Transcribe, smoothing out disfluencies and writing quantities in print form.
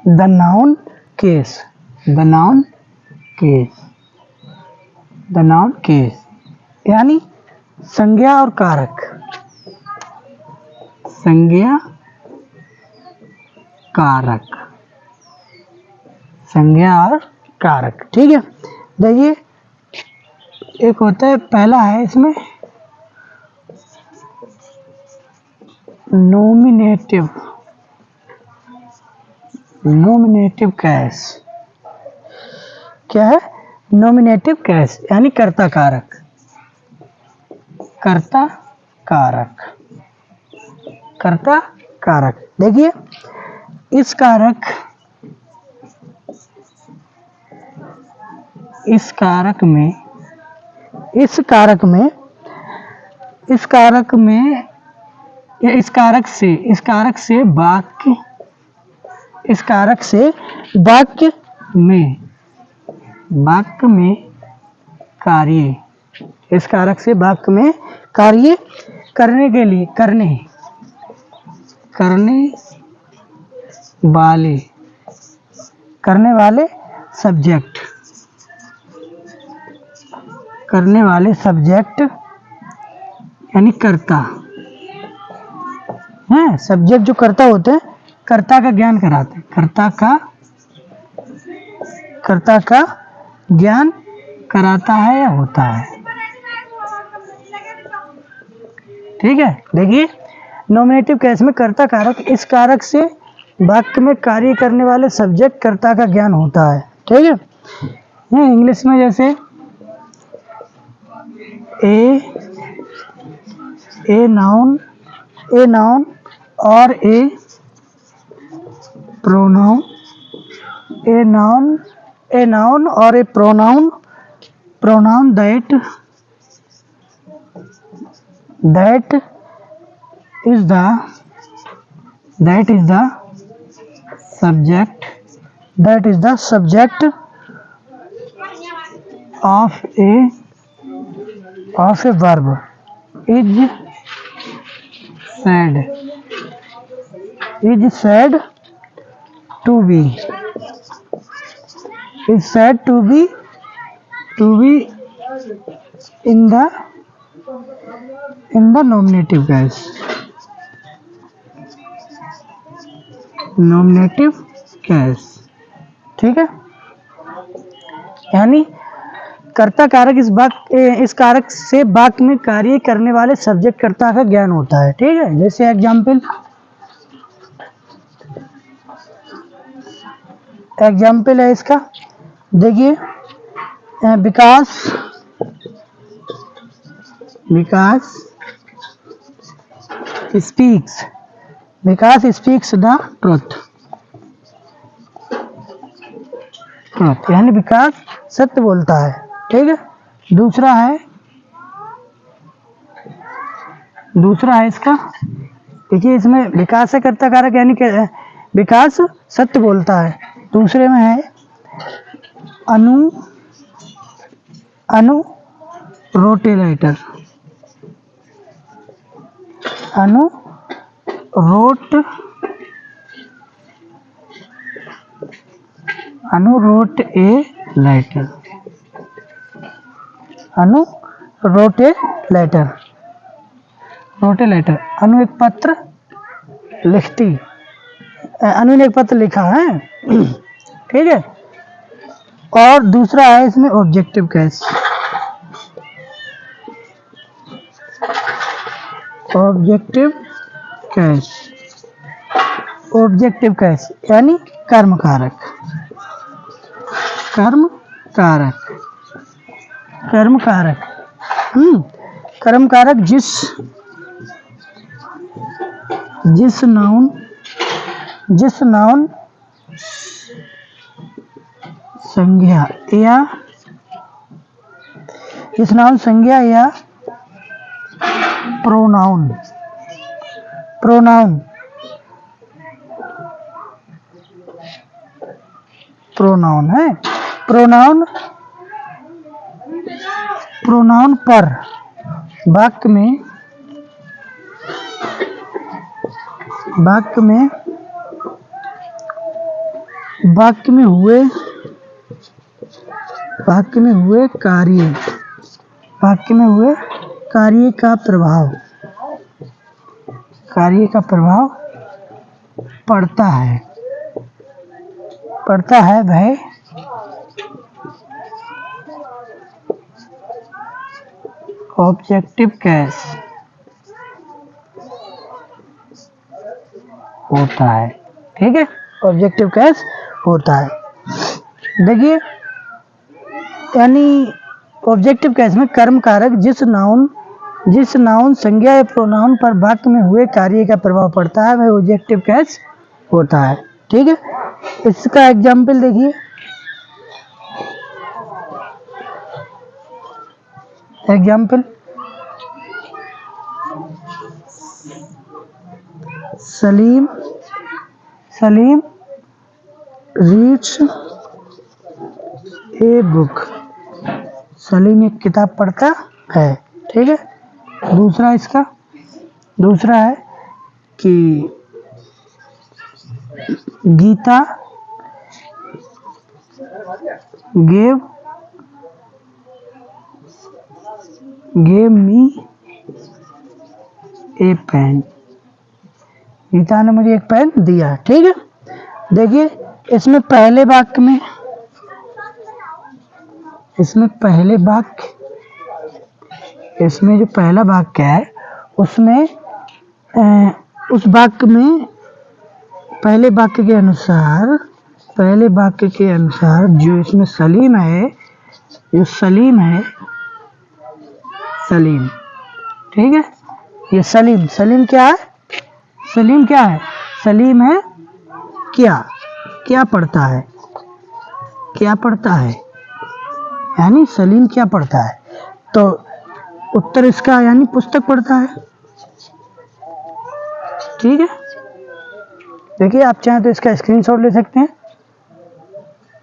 The noun case, the noun case, the noun case यानी संज्ञा और कारक, संज्ञा कारक, संज्ञा और कारक। ठीक है, देखिए एक होता है, पहला है इसमें नॉमिनेटिव, नॉमिनेटिव केस। क्या है? नॉमिनेटिव केस यानी कर्ता कारक, कर्ता कारक, कर्ता कारक। देखिए इस कारक, इस कारक में, इस कारक में, इस कारक में या इस कारक से, इस कारक से वाक्य, इस कारक से वाक्य में, वाक्य में कार्य, इस कारक से वाक्य में कार्य करने के लिए, करने, करने वाले, करने वाले सब्जेक्ट, करने वाले सब्जेक्ट यानी कर्ता हैं। सब्जेक्ट जो कर्ता होते हैं, कर्ता का ज्ञान कराते हैं, कर्ता का, कर्ता का ज्ञान कराता है या होता है। ठीक है, देखिए नॉमिनेटिव केस में कर्ता कारक, इस कारक से वाक्य में कार्य करने वाले सब्जेक्ट कर्ता का ज्ञान होता है। ठीक है, इंग्लिश में जैसे ए नाउन, ए नाउन और a pronoun, a noun, a noun और a pronoun, pronoun that, that is the, that is the subject, that is the subject of a, of a verb is said, is said to be, is said to be in the, in the nominative case, nominative case। ठीक है, यानी कर्ता कारक, इस कारक से वाक्य में कार्य करने वाले सब्जेक्ट कर्ता का ज्ञान होता है। ठीक है, जैसे एग्जाम्पल, एग्जाम्पल है इसका, देखिए Vikas, Vikas speaks, Vikas speaks the truth, truth यानी विकास सत्य बोलता है। ठीक है, दूसरा है, दूसरा है इसका, देखिए इसमें विकास से कर्ता कारक यानी विकास सत्य बोलता है। दूसरे में है Anu, Anu wrote letter, Anu wrote, Anu wrote a letter, Anu wrote a letter, wrote letter, Anu एक पत्र लिखती, अनु ने एक पत्र लिखा है। ठीक है, और दूसरा है इसमें objective case, objective case, objective case यानी कर्म कारक, कर्म कारक, कर्म कारक, कर्म कारक जिस, जिस नाउन, जिस नाउन संज्ञा या, जिस नाउन संज्ञा या प्रोनाउन, प्रोनाउन, प्रोनाउन है, प्रोनाउन, प्रोनाउन पर वाक्य में, वाक्य में वाक्य में हुए कार्य, वाक्य में हुए कार्य का प्रभाव, कार्य का प्रभाव पड़ता है, पड़ता है वह ऑब्जेक्टिव केस होता है। ठीक है, ऑब्जेक्टिव केस होता है। देखिए, यानी ऑब्जेक्टिव केस में कर्म कारक जिस नाउन संज्ञा या प्रोनाउन पर वाक्य में हुए कार्य का प्रभाव पड़ता है वह ऑब्जेक्टिव केस होता है। ठीक है, इसका एग्जाम्पल देखिए, example Salim reads a book, Salim एक किताब पढ़ता है। ठीक है, दूसरा है कि Gita gave me a pen, Gita ने मुझे एक पेन दिया। ठीक है, देखिए इसमें पहले वाक्य में, इसमें जो पहला वाक्य है उसमें उस वाक्य में पहले वाक्य के अनुसार जो इसमें सलीम है, जो सलीम है, सलीम, ठीक है, ये सलीम क्या है? सलीम क्या है? सलीम है क्या पढ़ता है, क्या पढ़ता है, यानी सलीम क्या पढ़ता है, तो उत्तर इसका यानी पुस्तक पढ़ता है। ठीक है, देखिए आप चाहें तो इसका स्क्रीनशॉट ले सकते हैं।